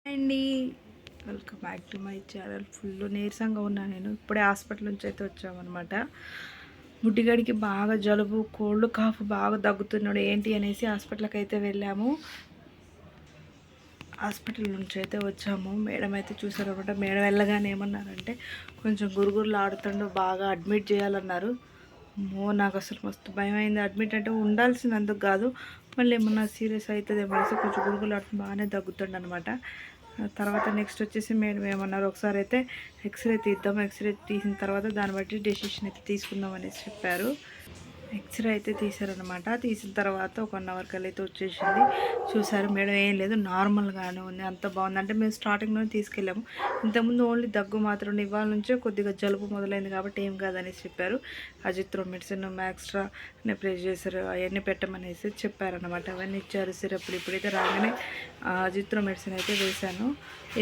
అండి, welcome back to my channel. Full నీరసంగా ఉన్నా. నేను ఇప్పుడే హాస్పిటల్ నుంచి అయితే వచ్చామన్నమాట. బుడ్డిగాడికి బాగా జలుబు, కోల్డ్, కాఫ్ బాగా దగ్గుతున్నాడు. ఏంటి అనేసి హాస్పిటల్కి అయితే వెళ్ళాము. హాస్పిటల్ నుంచి అయితే వచ్చాము. మేడం అయితే చూసారు అనమాట. మేడం వెళ్ళగానే ఏమన్నారంటే కొంచెం గురుగురులు ఆడుతుండు, బాగా అడ్మిట్ చేయాలన్నారు. నాకు అసలు మస్తు భయం అయింది. అడ్మిట్ అంటే ఉండాల్సినందుకు కాదు, మళ్ళీ ఏమన్నా సీరియస్ అవుతుంది ఏమనేసి కొంచెం గురుగులు ఆడుతుంది, బాగానే దగ్గుతుండ అనమాట. తర్వాత నెక్స్ట్ వచ్చేసి మేడం ఏమన్నారు, ఒకసారి అయితే ఎక్స్రే తీద్దాం, ఎక్స్రే తీసిన తర్వాత దాన్ని బట్టి డెసిషన్ అయితే తీసుకుందాం అనేసి చెప్పారు. ఎక్స్రే అయితే తీసారనమాట. తీసిన తర్వాత ఒక 1 అవర్ కల్లా అయితే వచ్చేసింది. చూసారు మేడం, ఏం లేదు, నార్మల్గానే ఉంది, అంత బాగుంది. అంటే మేము స్టార్టింగ్లోనే తీసుకెళ్ళాము. ఇంతకుముందు ఓన్లీ దగ్గు మాత్రం, ఇవాళ నుంచే కొద్దిగా జలుబు మొదలైంది కాబట్టి ఏం కాదనేసి చెప్పారు. అజిత్రోమెడిసిన్, మ్యాక్స్ట్రా, నెప్లైజర్ అవన్నీ పెట్టమనేసి చెప్పారనమాట. అవన్నీ ఇచ్చారు సిరప్లు. ఇప్పుడైతే రాగానే అజిత్రోమెడిసిన్ అయితే వేశాను.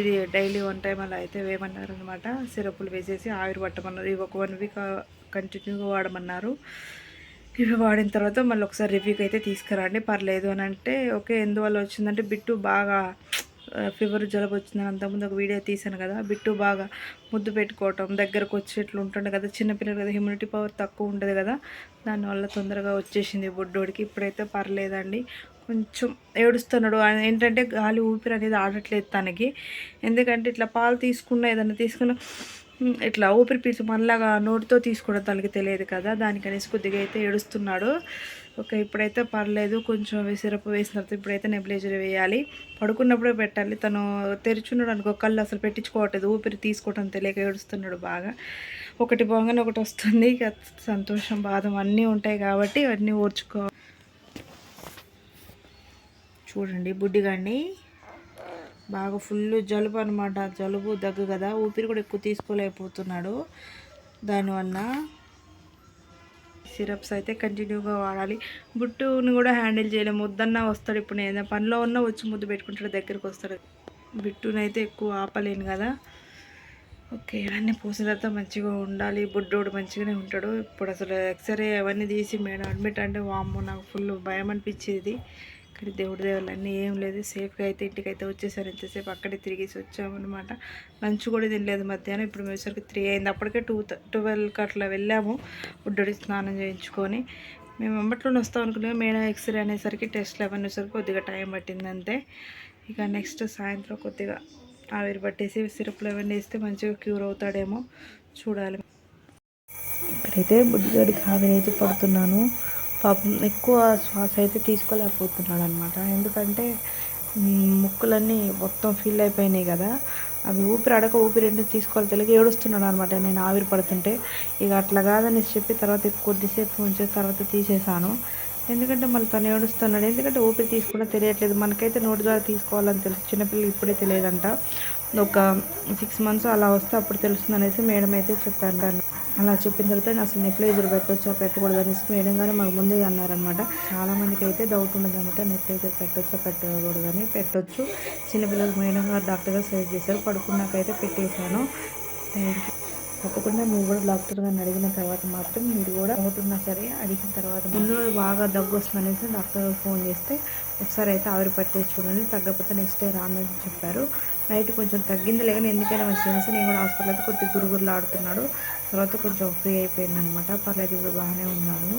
ఇది డైలీ 1 టైం అలా అయితే వేయమన్నారనమాట. సిరప్లు వేసేసి ఆవిరి పట్టమన్నారు. ఇవి ఒక 1 వీక్ కంటిన్యూగా వాడమన్నారు. ఇవి వాడిన తర్వాత మళ్ళీ ఒకసారి రివ్యూకి అయితే తీసుకురండి, పర్లేదు అని అంటే ఓకే. ఎందువల్ల వచ్చిందంటే బిట్టు బాగా ఫీవర్, జలుబు వచ్చిందని అంతకుముందు ఒక వీడియో తీసాను కదా. బిట్టు బాగా ముద్దు పెట్టుకోవటం, దగ్గరకు వచ్చేట్లు ఉంటుండే కదా, చిన్నపిల్లలు కదా, హ్యూమినిటీ పవర్ తక్కువ ఉంటుంది కదా, దానివల్ల తొందరగా వచ్చేసింది బుడ్డోడికి. ఇప్పుడైతే పర్లేదండి, కొంచెం ఏడుస్తున్నాడు. ఏంటంటే గాలి ఊపిరి అనేది ఆడట్లేదు తనకి. ఎందుకంటే ఇట్లా పాలు తీసుకున్నా, ఏదైనా తీసుకున్నా ఇట్లా ఊపిరి పీల్చి మనలాగా నోటితో తీసుకోవడం తనకి తెలియదు కదా, దానికనేసి కొద్దిగా అయితే ఏడుస్తున్నాడు. ఓకే, ఇప్పుడైతే పర్లేదు. కొంచెం సిరప్ వేసిన తర్వాత ఇప్పుడైతే నెబులైజర్ వేయాలి. పడుకున్నప్పుడే పెట్టాలి. తను తెరుచున్నాడు అనుకో, కళ్ళు అసలు పెట్టించుకోవట్లేదు, ఊపిరి తీసుకోవటం తెలియక ఏడుస్తున్నాడు బాగా. ఒకటి పోగానే ఒకటి వస్తుంది. ఇక సంతోషం, బాధ అన్నీ ఉంటాయి కాబట్టి అవన్నీ ఓర్చుకోవాలి. చూడండి బుడ్డిగాడిని, బాగా ఫుల్ జలుబు అనమాట. జలుబు, దగ్గు కదా, ఊపిరి కూడా ఎక్కువ తీసుకోలేకపోతున్నాడు. దానివల్ల సిరప్స్ అయితే కంటిన్యూగా వాడాలి. బుట్టుని కూడా హ్యాండిల్ చేయలేము, వద్దన్నా వస్తాడు. ఇప్పుడు నేను ఏదైనా పనిలో ఉన్నా వచ్చి ముద్దు పెట్టుకుంటాడు, దగ్గరికి వస్తాడు. బిట్టునైతే ఎక్కువ ఆపలేను కదా. ఓకే, ఇవన్నీ పోసిన తర్వాత మంచిగా ఉండాలి. బుడ్డోడు మంచిగానే ఉంటాడు. ఇప్పుడు అసలు ఎక్స్రే అవన్నీ తీసి మేడం అడ్మిట్ అంటే వామ్మో, నాకు ఫుల్ భయం అనిపించేది. ఇక్కడ దేవుడి దేవుళ్ళు అన్నీ ఏం లేదు, సేఫ్గా అయితే ఇంటికి అయితే వచ్చేసారు. ఎంతసేపు అక్కడే తిరిగేసి వచ్చామన్నమాట. లంచ్ కూడా తినలేదు మధ్యాహ్నం. ఇప్పుడు మేసరికి 3 అయింది. అప్పటికే 12కి అట్లా వెళ్ళాము బుడ్డోడి స్నానం చేయించుకొని. మేము అంబట్లోనే వస్తాం అనుకున్నాము. మేడం ఎక్స్రే అనేసరికి టెస్ట్లు అవన్నీ కొద్దిగా టైం పట్టింది అంతే. ఇక నెక్స్ట్ సాయంత్రం కొద్దిగా ఆవిరి పట్టేసి సిరప్లు అవన్నీ వేస్తే మంచిగా క్యూర్ అవుతాడేమో చూడాలి. ఇక్కడైతే బుడ్డిగాడికి ఆవిరి అయితే పడుతున్నాను. పాపం ఎక్కువ శ్వాస అయితే తీసుకోలేకపోతున్నాడు అనమాట. ఎందుకంటే ముక్కులన్నీ మొత్తం ఫిల్ అయిపోయినాయి కదా, అవి ఊపిరి అడక ఊపిరి ఎందుకు తీసుకోవాలి తెలియక ఏడుస్తున్నాడు అనమాట నేను ఆవిరి పడుతుంటే. ఇక అట్లా కాదని చెప్పి తర్వాత కొద్దిసేపు ఉంచే తర్వాత తీసేసాను. ఎందుకంటే మళ్ళీ తను ఏడుస్తున్నాడు. ఎందుకంటే ఊపిరి తీసుకున్నా తెలియట్లేదు. మనకైతే నోటి ద్వారా తీసుకోవాలని తెలుసు, చిన్నపిల్లలు ఇప్పుడే తెలియదంట. ఒక 6 మంత్స్ అలా వస్తే అప్పుడు తెలుస్తుంది అనేసి మేడం అయితే చెప్పాను. అలా చెప్పిన తర్వాత అసలు నెప్లైజర్ పెట్టొచ్చా పెట్టకూడదు అనేసి మేడం గారు మాకు ముందే అన్నారనమాట. చాలామందికి అయితే డౌట్ ఉండదు అనమాట, నెప్లైజర్ పెట్టొచ్చా పెట్టకూడదు అని. పెట్టొచ్చు, చిన్నపిల్లలకు మేడం గారు డాక్టర్ గారు సజెస్ట్ చేశారు. పడుకున్నాకైతే పెట్టేశాను. Thank you. తప్పకుండా మీరు కూడా డాక్టర్ గారిని అడిగిన తర్వాత మాత్రం మీరు కూడా అవుతున్నా సరే అడిగిన తర్వాత, ముందు బాగా దగ్గు వస్తుంది అనేసి డాక్టర్ గారు ఫోన్ చేస్తే ఒకసారి అయితే ఆవిరి పట్టేసి చూడండి, తగ్గకపోతే నెక్స్ట్ డే రామని చెప్పారు. నైట్ కొంచెం తగ్గింది లేదని ఎందుకైనా మంచిగా అనేసి నేను కూడా హాస్పిటల్ అయితే కొద్దిగా గురుగురులు ఆడుతున్నాడు. తర్వాత కొంచెం ఫ్రీ అయిపోయింది అనమాట. పర్లేదు, ఇప్పుడు బాగానే ఉన్నాడు.